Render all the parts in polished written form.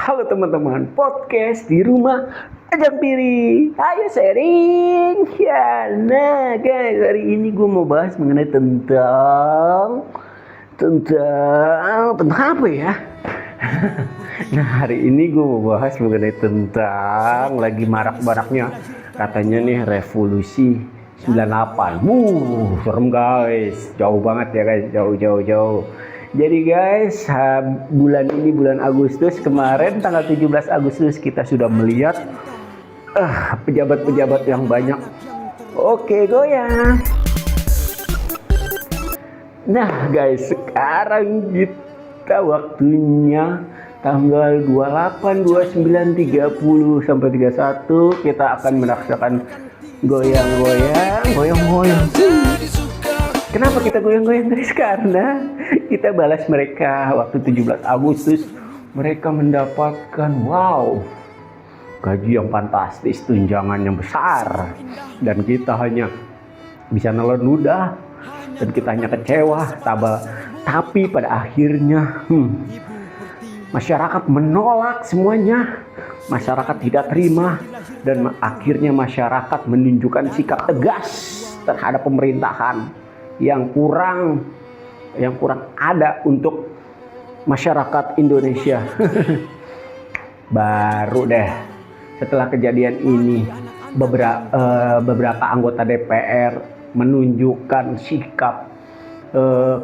Halo teman-teman, podcast di rumah Ajang Piri. Ayo sharing. Ya, nah guys, hari ini gue mau bahas mengenai tentang apa ya? Nah, hari ini gue mau bahas mengenai tentang lagi marak-maraknya katanya nih revolusi 98. Serem guys. Jauh banget ya guys, jauh. Jadi guys, bulan ini bulan Agustus kemarin tanggal 17 Agustus kita sudah melihat pejabat-pejabat yang banyak. Oke, goyang. Nah guys, sekarang kita waktunya tanggal 28, 29, 30 sampai 31 kita akan merasakan goyang-goyang. Kenapa kita goyang-goyang guys? Karena kita balas mereka waktu 17 Agustus. Mereka mendapatkan gaji yang fantastis, tunjangan yang besar. Dan kita hanya bisa nelan ludah. Dan kita hanya kecewa. Tapi pada akhirnya masyarakat menolak semuanya. Masyarakat tidak terima. Dan akhirnya masyarakat menunjukkan sikap tegas terhadap pemerintahan yang kurang ada untuk masyarakat Indonesia. Baru deh setelah kejadian ini beberapa anggota DPR menunjukkan sikap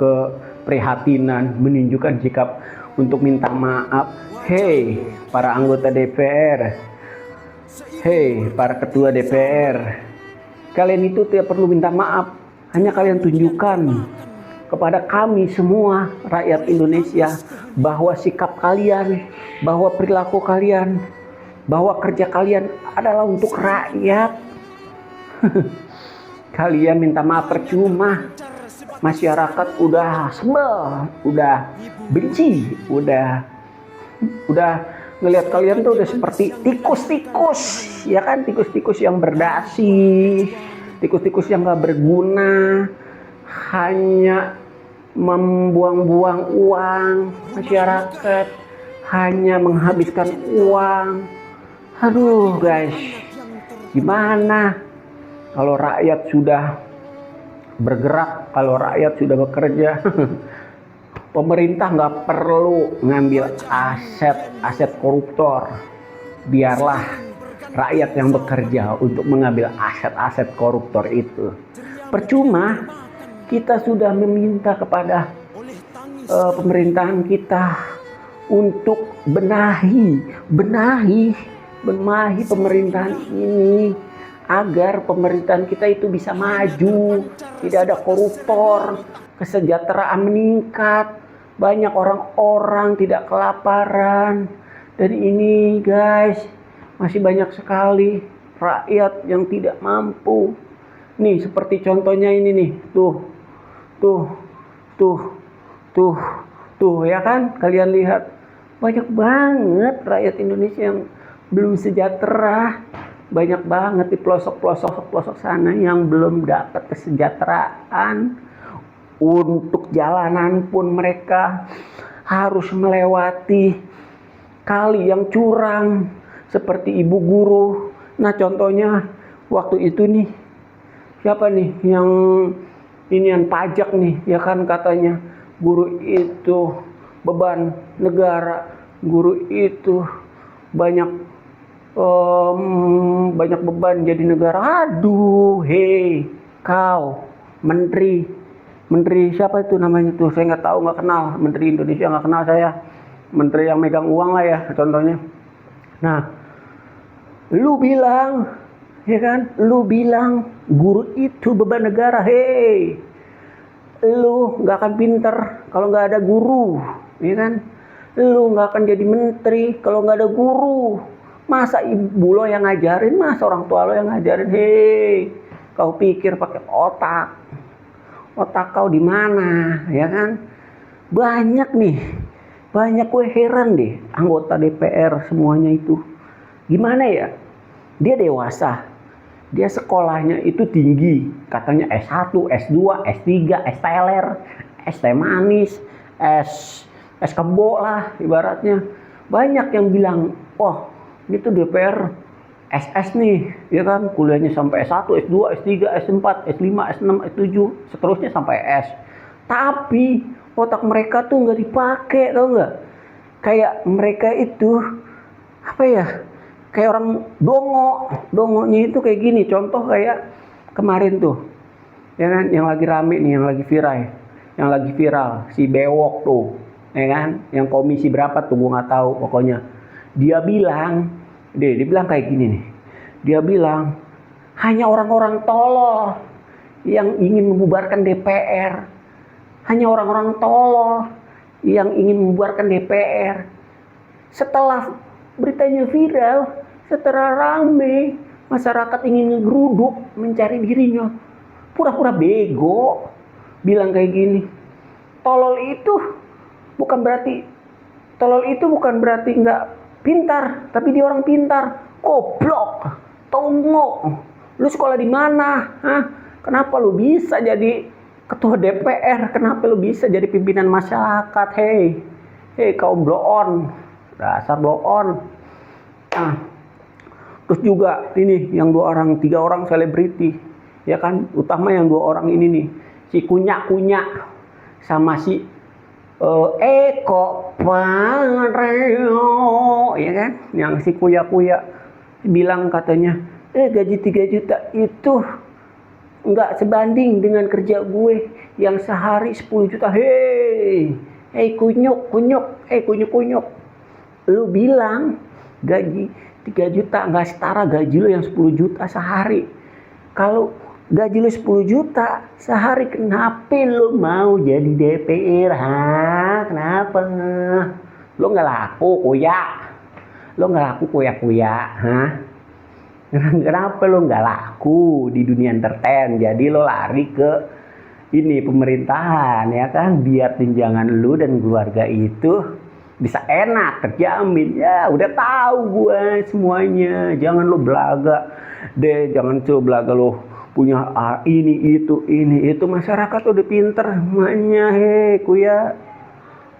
keprihatinan, menunjukkan sikap untuk minta maaf. Hei para anggota DPR, hei para ketua DPR, kalian itu tidak perlu minta maaf. Hanya kalian tunjukkan kepada kami semua rakyat Indonesia bahwa sikap kalian, bahwa perilaku kalian, bahwa kerja kalian adalah untuk rakyat. Kalian minta maaf percuma. Masyarakat udah sebel, udah benci, udah ngelihat kalian tuh udah seperti tikus-tikus, ya kan, tikus-tikus yang berdasi. Tikus-tikus yang gak berguna, hanya membuang-buang uang masyarakat, hanya menghabiskan uang. Aduh guys, gimana kalau rakyat sudah bergerak, kalau rakyat sudah bekerja? Pemerintah gak perlu ngambil aset koruptor. Biarlah rakyat yang bekerja untuk mengambil aset-aset koruptor itu. Percuma kita sudah meminta kepada pemerintahan kita untuk benahi pemerintahan ini agar pemerintahan kita itu bisa maju, tidak ada koruptor, kesejahteraan meningkat, banyak orang-orang tidak kelaparan. Dan ini guys, masih banyak sekali rakyat yang tidak mampu. Nih seperti contohnya ini nih. Tuh ya kan, kalian lihat banyak banget rakyat Indonesia yang belum sejahtera. Banyak banget di pelosok sana yang belum dapat kesejahteraan. Untuk jalanan pun mereka harus melewati kali yang curam seperti ibu guru. Nah contohnya waktu itu nih, siapa nih yang inian pajak nih, ya kan, katanya guru itu beban negara, guru itu banyak beban jadi negara. Aduh, hei kau menteri siapa itu namanya tuh, saya nggak tahu, nggak kenal. Menteri Indonesia nggak kenal saya, menteri yang megang uang lah ya contohnya. Nah lu bilang, ya kan, lu bilang guru itu beban negara. Hei, lu nggak akan pinter kalau nggak ada guru, ya kan? Lu nggak akan jadi menteri kalau nggak ada guru. Masa ibu lo yang ngajarin, masa orang tua lo yang ngajarin? Hei, kau pikir pakai otak kau di mana, ya kan? Banyak gue heran deh anggota DPR semuanya itu. Gimana ya? Dia dewasa, dia sekolahnya itu tinggi, katanya S1, S2, S3, S teler, S teh manis, S kebo lah ibaratnya. Banyak yang bilang, wah ini tuh DPR SS nih, ya kan, kuliahnya sampai S1, S2, S3, S4, S5, S6, S7, seterusnya sampai S. Tapi otak mereka tuh nggak dipakai, tau nggak? Kayak mereka itu apa ya? Kayak orang dongo. Dongonya itu kayak gini. Contoh kayak kemarin tuh, ya kan, yang lagi rame nih, yang lagi viral, si Bewok tuh, ya kan, yang komisi berapa tuh gue nggak tahu, pokoknya dia bilang, dia bilang kayak gini nih, dia bilang hanya orang-orang tolol yang ingin membubarkan DPR, hanya orang-orang tolol yang ingin membubarkan DPR. Setelah beritanya viral, setelah rame, masyarakat ingin ngegeruduk mencari dirinya, pura-pura bego, bilang kayak gini. Tolol itu bukan berarti nggak pintar, tapi dia orang pintar. Goblok, tongo. Lu sekolah di mana? Hah? Kenapa lu bisa jadi ketua DPR? Kenapa lu bisa jadi pimpinan masyarakat? Hei kaum bloon, dasar bloon. Nah, terus juga ini yang 3 orang selebriti, ya kan, utama yang 2 orang ini nih, si Kunya sama si Eko Pareo, ya kan, yang si Kuya bilang katanya, gaji 3 juta itu nggak sebanding dengan kerja gue yang sehari 10 juta. Hei kunyuk, lu bilang gaji 3 juta nggak setara gaji lu yang 10 juta sehari. Kalau gaji lu 10 juta sehari, kenapa lu mau jadi DPR? Kenapa? Lu nggak laku kuya? Kenapa lu nggak laku di dunia entertain? Jadi lu lari ke ini pemerintahan, ya kan, biar tunjangan lu dan keluarga itu bisa enak, terjamin. Ya udah tahu gue semuanya. Jangan lu belaga deh, jangan coba belaga lu punya ini itu. Masyarakat udah pinter semuanya. Kuya,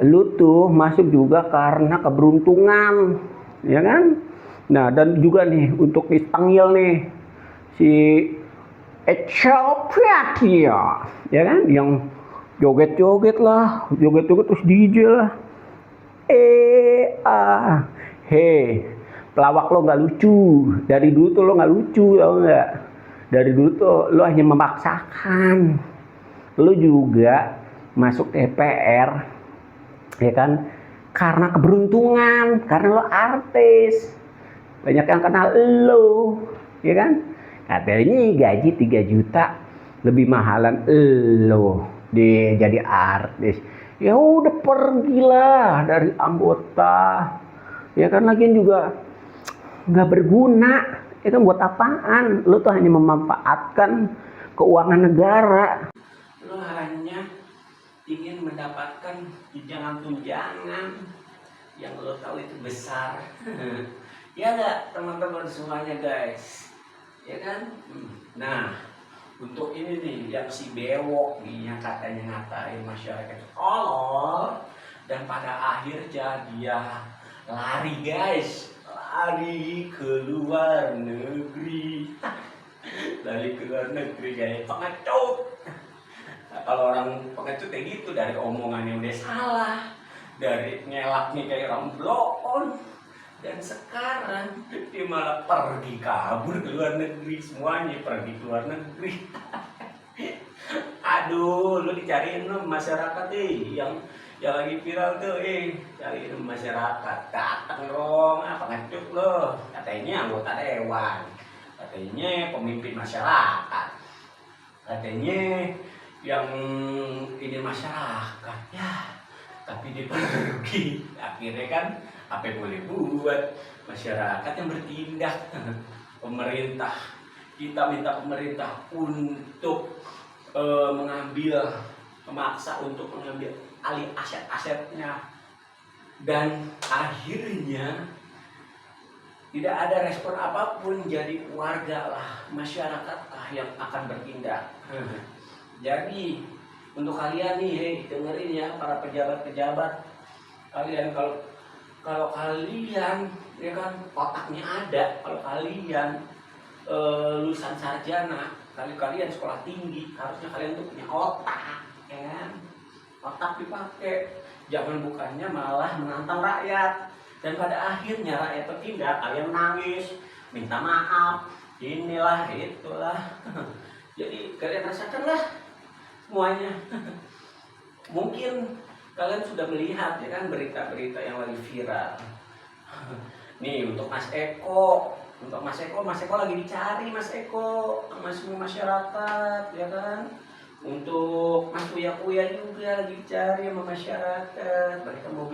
lu tuh masuk juga karena keberuntungan, ya kan. Nah, dan juga nih untuk dipanggil nih si Ethiopia, ya kan, yang joget terus DJ lah. Pelawak lo nggak lucu. Dari dulu tuh lo nggak lucu, tau nggak? Dari dulu tuh lo hanya memaksakan. Lo juga masuk DPR, ya kan, karena keberuntungan, karena lo artis, banyak yang kenal lo, ya kan. Katanya gaji 3 juta lebih mahalan lo dia jadi artis. Ya udah pergilah dari anggota, ya kan, lagian juga nggak berguna, itu buat apaan? Lo tuh hanya memanfaatkan keuangan negara, lo hanya ingin mendapatkan tunjangan yang lo tahu itu besar. Ya nggak teman-teman semuanya guys, ya kan. Nah, untuk ini nih yang si Bewok nih yang katanya ngatain masyarakat tolol, dan pada akhirnya dia lari guys, lari ke luar negeri. Lari ke luar negeri kayak pengecut. Nah, kalau orang pengecut kayak gitu, dari omongannya udah salah, dari ngelaknya kayak orang bloon, dan sekarang dia malah pergi kabur ke luar negeri. Semuanya pergi ke luar negeri. Aduh, lu dicariin lo masyarakat yang lagi viral tuh, cariin masyarakat. Datang dong, pengecut lo, katanya anggota dewan, katanya pemimpin masyarakat, katanya yang ini masyarakat, ya tapi dia pergi. Akhirnya kan apa yang boleh buat, masyarakat yang bertindak. Pemerintah, kita minta pemerintah untuk memaksa untuk mengambil alih aset-asetnya, dan akhirnya tidak ada respon apapun. Jadi warga lah, masyarakat lah yang akan bertindak. Jadi untuk kalian nih, dengerin ya para pejabat-pejabat, kalian kalau kalau kalian ya kan otaknya ada, kalau kalian lulusan sarjana, kalian sekolah tinggi, harusnya kalian tuh punya otak, ya kan? Otak dipakai, jangan bukannya malah menantang rakyat, dan pada akhirnya rakyat tertindak, kalian nangis, minta maaf, inilah itulah. Jadi kalian rasakanlah semuanya. Mungkin kalian sudah melihat ya kan berita-berita yang lagi viral. Nih untuk Mas Eko, Mas Eko lagi dicari Mas Eko sama semua masyarakat ya kan. Untuk Mas Uya juga lagi dicari sama masyarakat. Mereka mau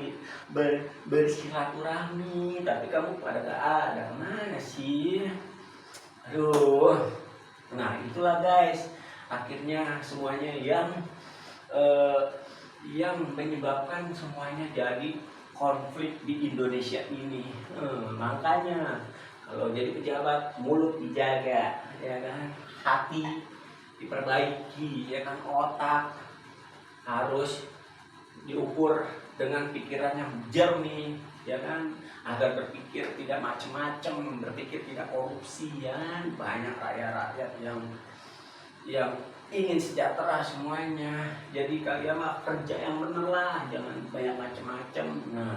bersilaturahmi, tapi kamu pada gak ada, kemana sih? Aduh. Nah itulah guys, akhirnya semuanya yang menyebabkan semuanya jadi konflik di Indonesia ini. Makanya kalau jadi pejabat, mulut dijaga, ya kan, hati diperbaiki, ya kan, otak harus diukur dengan pikiran yang jernih, ya kan, agar berpikir tidak macam-macam, berpikir tidak korupsi, ya kan? Banyak rakyat-rakyat yang ingin sejahtera semuanya. Jadi kalian mah kerja yang bener lah, jangan banyak macam-macam. Nah,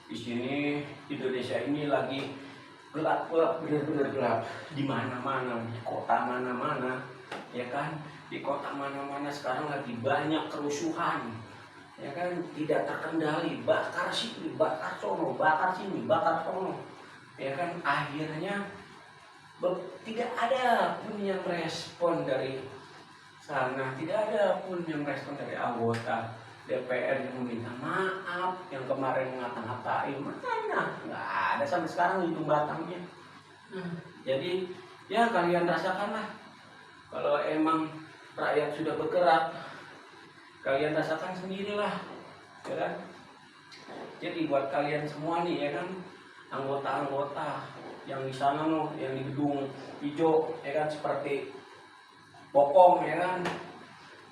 di sini Indonesia ini lagi gelap-gelap, bener-bener gelap di mana-mana, di kota mana-mana, ya kan? Di kota mana-mana sekarang lagi banyak kerusuhan, ya kan? Tidak terkendali, bakar sini, bakar sono, bakar sini, bakar sono, ya kan? Akhirnya tidak ada pun yang respon dari sana, tidak ada pun yang respon dari anggota DPR yang meminta maaf, yang kemarin ngata-ngatain, mana nggak ada sampai sekarang ujung batangnya. Jadi ya kalian rasakanlah, kalau emang rakyat sudah bergerak, kalian rasakan sendirilah, ya kan? Jadi buat kalian semua nih, ya kan, anggota-anggota yang di sana loh, yang di gedung hijau, ya kan, seperti Bokong, ya kan,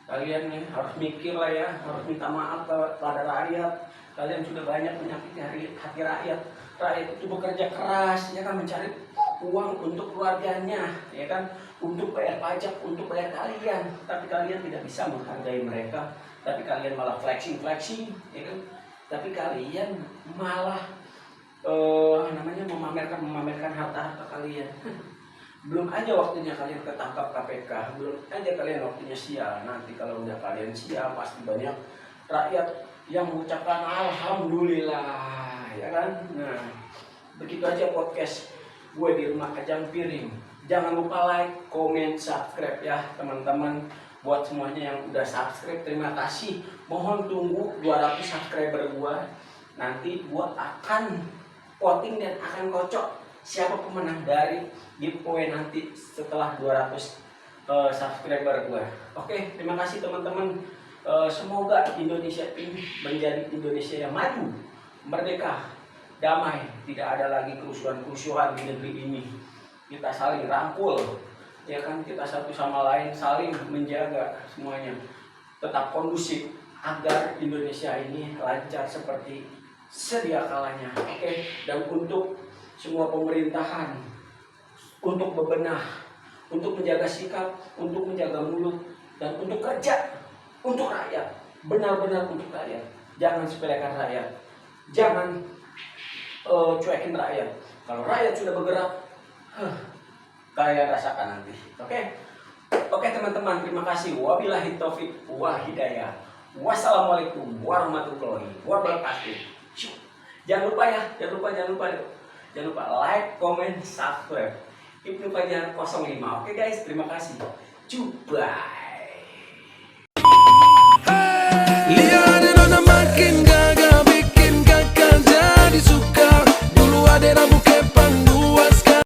kalian nih harus mikir lah ya, harus minta maaf kepada rakyat. Kalian sudah banyak menyakiti hati rakyat. Rakyat itu bekerja keras, ya kan, mencari uang untuk keluarganya, ya kan, untuk bayar pajak, untuk bayar kalian. Tapi kalian tidak bisa menghargai mereka. Tapi kalian malah flexing, ya kan. Tapi kalian malah memamerkan harta kalian. Belum aja waktunya kalian ketangkap KPK, belum aja kalian waktunya sial. Nanti kalau udah kalian sial, pasti banyak rakyat yang mengucapkan alhamdulillah, ya kan. Nah, begitu aja podcast gue di rumah kajang piring. Jangan lupa like, comment, subscribe ya teman-teman. Buat semuanya yang udah subscribe, terima kasih. Mohon tunggu 200 subscriber gue. Nanti gue akan voting dan akan kocok siapa pemenang dari giveaway nanti setelah 200 subscriber gue. Oke, terima kasih teman-teman. Semoga Indonesia ini menjadi Indonesia yang maju, merdeka, damai, tidak ada lagi kerusuhan-kerusuhan di negeri ini. Kita saling rangkul, ya kan, kita satu sama lain saling menjaga semuanya tetap kondusif agar Indonesia ini lancar seperti sedia kalanya. Oke, dan untuk semua pemerintahan untuk bebenah, untuk menjaga sikap, untuk menjaga mulut, dan untuk kerja untuk rakyat, benar-benar untuk rakyat. Jangan sepelekan rakyat, jangan cuekin rakyat. Kalau rakyat sudah bergerak, kalian rasakan nanti. Oke teman-teman, terima kasih. Wabillahi taufik wal hidayah. Wassalamualaikum warahmatullahi wabarakatuh. Jangan lupa like, comment, subscribe. Ibnu Fajar 05. Oke guys, terima kasih. Coba.